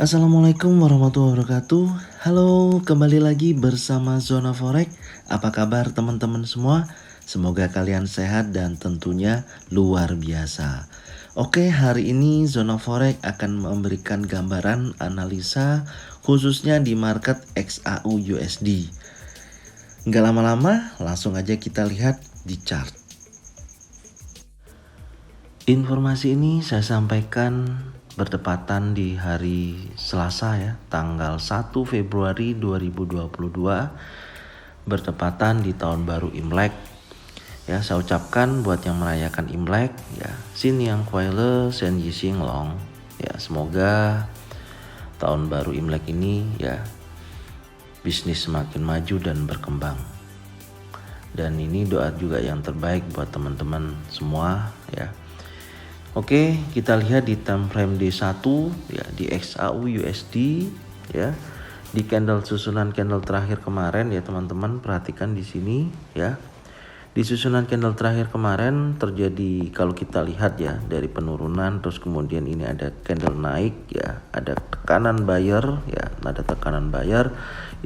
Assalamualaikum warahmatullahi wabarakatuh. Halo, kembali lagi bersama Zona Forex. Apa kabar teman-teman semua? Semoga kalian sehat dan tentunya luar biasa. Oke, hari ini Zona Forex akan memberikan gambaran analisa khususnya di market XAU USD. Nggak lama-lama, langsung aja kita lihat di chart. Informasi ini saya sampaikan bertepatan di hari Selasa ya, tanggal 1 Februari 2022, bertepatan di tahun baru Imlek. Ya, saya ucapkan buat yang merayakan Imlek ya, Xin Yang Kuai Sen Yi Xing Long. Ya, semoga tahun baru Imlek ini ya bisnis semakin maju dan berkembang. Dan ini doa juga yang terbaik buat teman-teman semua ya. Oke, kita lihat di time frame D1 ya, di XAU USD ya. Di susunan candle terakhir kemarin ya teman-teman, perhatikan di sini ya. Di susunan candle terakhir kemarin terjadi, kalau kita lihat ya, dari penurunan terus kemudian ini ada candle naik ya, ada tekanan buyer ya, ada tekanan buyer.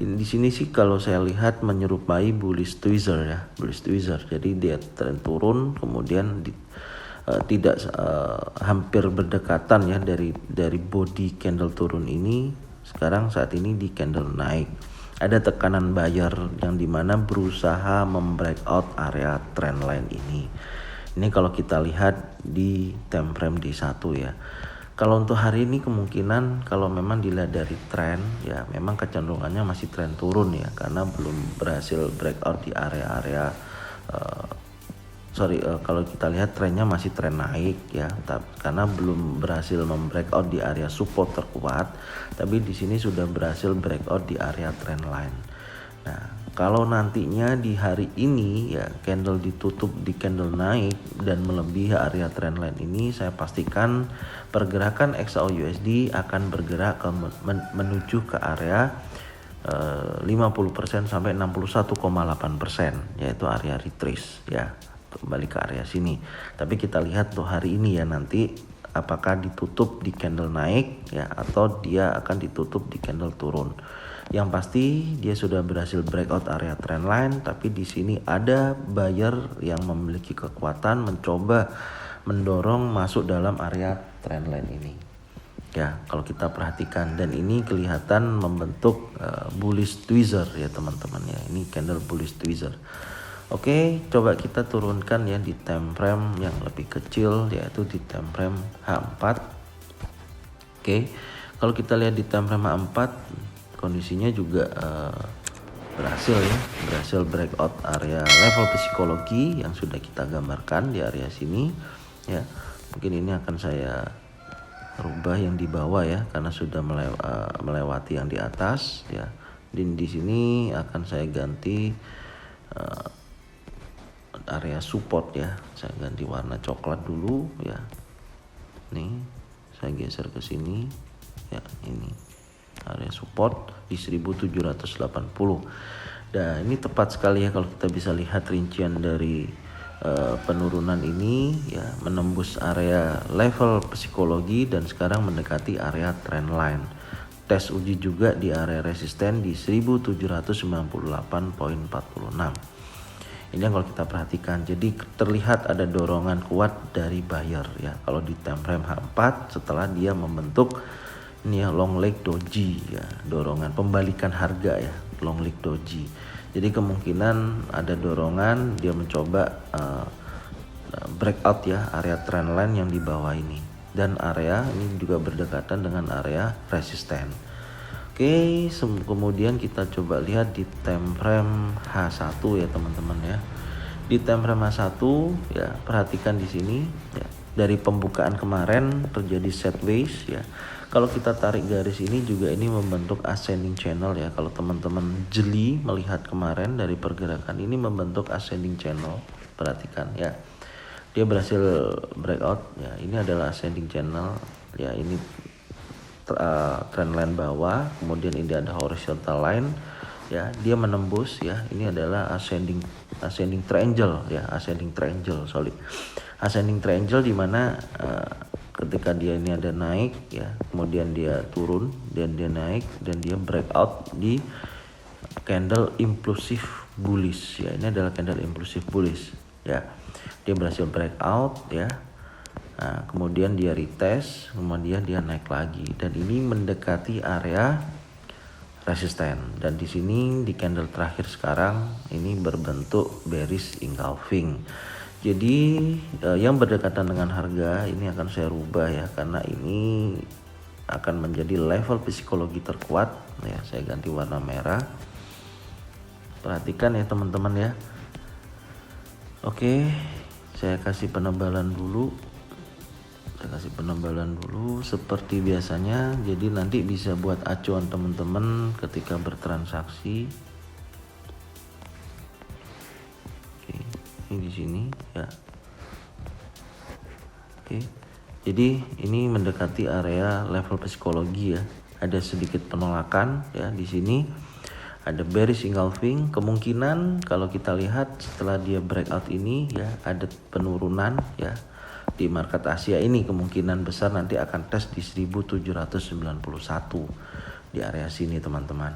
Di sini sih kalau saya lihat menyerupai bullish tweezer ya, bullish tweezer. Jadi dia tren turun kemudian tidak hampir berdekatan ya dari body candle turun ini. Sekarang saat ini di candle naik, ada tekanan buyer yang dimana berusaha membreakout area trendline ini. Ini kalau kita lihat di time frame D1 ya. Kalau untuk hari ini kemungkinan kalau memang dilihat dari tren ya, memang kecenderungannya masih tren turun ya, karena belum berhasil breakout di area-area kalau kita lihat trennya masih tren naik ya, karena belum berhasil membreakout di area support terkuat, tapi di sini sudah berhasil breakout di area trend line. Nah, kalau nantinya di hari ini ya candle ditutup di candle naik dan melebihi area trend line ini, saya pastikan pergerakan XAU USD akan bergerak menuju ke area 50% sampai 61,8%, yaitu area retrace ya, kembali ke area sini. Tapi kita lihat tuh hari ini ya, nanti apakah ditutup di candle naik ya, atau dia akan ditutup di candle turun. Yang pasti dia sudah berhasil breakout area trendline, tapi di sini ada buyer yang memiliki kekuatan mencoba mendorong masuk dalam area trendline ini. Ya, kalau kita perhatikan, dan ini kelihatan membentuk bullish tweezer ya teman-teman ya. Ini candle bullish tweezer. Oke, coba kita turunkan ya di time frame yang lebih kecil, yaitu di time frame H4. Oke, kalau kita lihat di time frame H4, kondisinya juga berhasil breakout area level psikologi yang sudah kita gambarkan di area sini ya. Mungkin ini akan saya rubah yang di bawah ya, karena sudah melewati yang di atas ya. Dan di sini akan saya ganti area support ya, saya ganti warna coklat dulu ya. Nih, saya geser ke sini ya, ini area support di 1780. Dan ini tepat sekali ya kalau kita bisa lihat rincian dari penurunan ini ya, menembus area level psikologi dan sekarang mendekati area trend line. Tes uji juga di area resisten di 1798,46. Ini yang kalau kita perhatikan, jadi terlihat ada dorongan kuat dari buyer ya. Kalau di time frame H4 setelah dia membentuk ini ya, long leg doji ya, dorongan pembalikan harga ya, long leg doji. Jadi kemungkinan ada dorongan dia mencoba breakout ya area trendline yang di bawah ini, dan area ini juga berdekatan dengan area resisten. Oke, kemudian kita coba lihat di time frame H1 ya teman-teman ya. Di time frame H1 ya, perhatikan di sini ya. Dari pembukaan kemarin terjadi sideways ya. Kalau kita tarik garis ini juga ini membentuk ascending channel ya. Kalau teman-teman jeli melihat kemarin dari pergerakan ini membentuk ascending channel, perhatikan ya. Dia berhasil breakout ya. Ini adalah ascending channel ya, ini trendline bawah, kemudian ini ada horizontal line ya, dia menembus ya, ini adalah ascending triangle ya, ascending triangle di mana ketika dia ini ada naik ya, kemudian dia turun dan dia naik dan dia breakout di candle impulsif bullish ya. Ini adalah candle impulsif bullish ya. Dia berhasil breakout ya. Nah, kemudian dia retest, kemudian dia naik lagi dan ini mendekati area resisten, dan di sini di candle terakhir sekarang ini berbentuk bearish engulfing. Jadi yang berdekatan dengan harga ini akan saya rubah ya, karena ini akan menjadi level psikologi terkuat ya. Saya ganti warna merah. Perhatikan ya teman-teman ya. Oke, saya kasih penebalan dulu. Seperti biasanya, jadi nanti bisa buat acuan teman-teman ketika bertransaksi. Oke, ini di sini ya. Oke, jadi ini mendekati area level psikologi ya. Ada sedikit penolakan ya di sini. Ada bearish engulfing, kemungkinan kalau kita lihat setelah dia breakout ini ya ada penurunan ya. Di market Asia ini kemungkinan besar nanti akan tes di 1791 di area sini teman-teman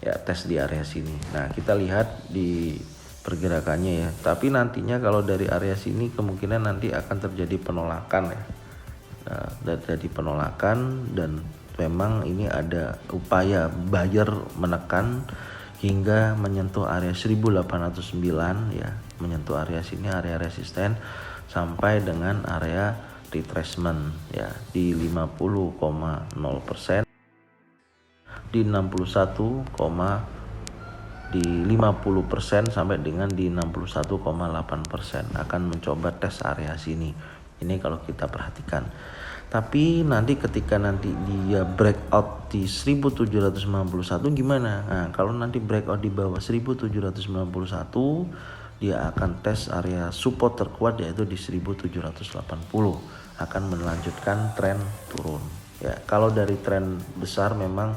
ya, tes di area sini. Nah kita lihat di pergerakannya ya, tapi nantinya kalau dari area sini kemungkinan nanti akan terjadi penolakan ya. Nah, terjadi penolakan dan memang ini ada upaya buyer menekan hingga menyentuh area 1809 ya, menyentuh area sini, area resisten sampai dengan area retracement ya di 50,0%, di 61, di 50% sampai dengan di 61,8% akan mencoba tes area sini. Ini kalau kita perhatikan. Tapi nanti ketika nanti dia breakout di 1791 gimana? Nah, kalau nanti breakout di bawah 1791 dia akan tes area support terkuat yaitu di 1780, akan melanjutkan tren turun ya. Kalau dari tren besar memang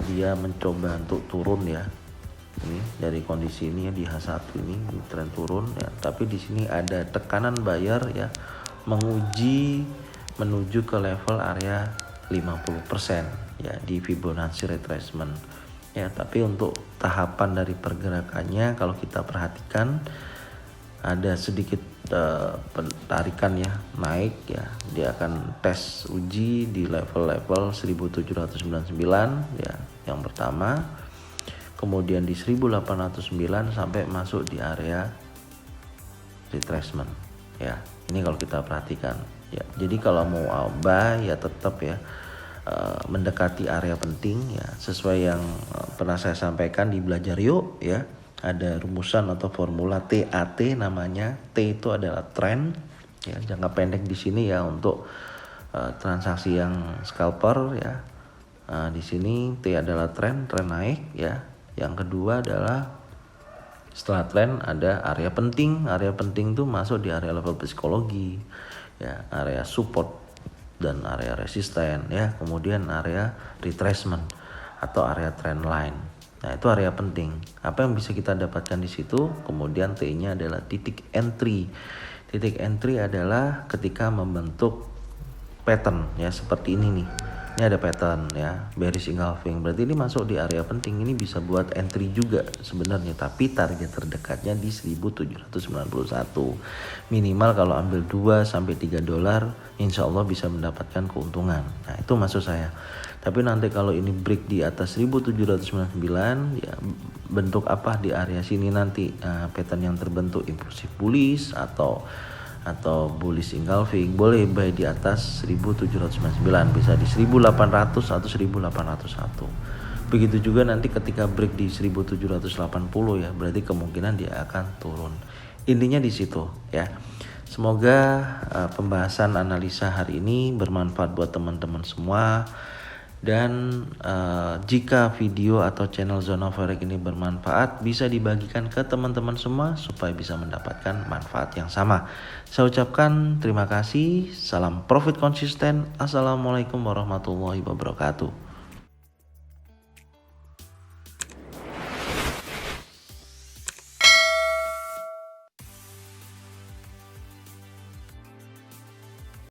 dia mencoba untuk turun ya. Ini dari kondisi ini ya, di H1 ini tren turun ya, tapi di sini ada tekanan buyer ya, menguji menuju ke level area 50% ya di Fibonacci retracement ya. Tapi untuk tahapan dari pergerakannya kalau kita perhatikan ada sedikit tarikan ya, naik ya. Dia akan tes uji di level-level 1799 ya yang pertama, kemudian di 1809 sampai masuk di area retracement ya. Ini kalau kita perhatikan ya. Jadi kalau mau buy ya tetap ya mendekati area penting ya, sesuai yang pernah saya sampaikan di Belajar Yuk ya. Ada rumusan atau formula TAT namanya. T itu adalah trend ya, jangka pendek di sini ya untuk transaksi yang scalper ya. Di sini T adalah tren naik ya. Yang kedua adalah setelah tren ada area penting. Area penting itu masuk di area level psikologi ya, area support dan area resisten ya, kemudian area retracement atau area trend line. Nah, itu area penting. Apa yang bisa kita dapatkan di situ? Kemudian T-nya adalah titik entry. Titik entry adalah ketika membentuk pattern ya, seperti ini nih. Ini ada pattern ya, bearish engulfing. Berarti ini masuk di area penting. Ini bisa buat entry juga sebenarnya, tapi target terdekatnya di 1791. Minimal kalau ambil 2 sampai 3 dolar, insya Allah bisa mendapatkan keuntungan. Nah, itu maksud saya. Tapi nanti kalau ini break di atas 1799 ya, bentuk apa di area sini nanti? Pattern yang terbentuk impulsif bullish atau bullish engulfing, boleh buy di atas 1799, bisa di 1800 atau 1801. Begitu juga nanti ketika break di 1780 ya, berarti kemungkinan dia akan turun. Intinya di situ ya. Semoga pembahasan analisa hari ini bermanfaat buat teman-teman semua. Dan jika video atau channel Zona Forex ini bermanfaat, bisa dibagikan ke teman-teman semua supaya bisa mendapatkan manfaat yang sama. Saya ucapkan terima kasih. Salam profit konsisten. Assalamualaikum warahmatullahi wabarakatuh.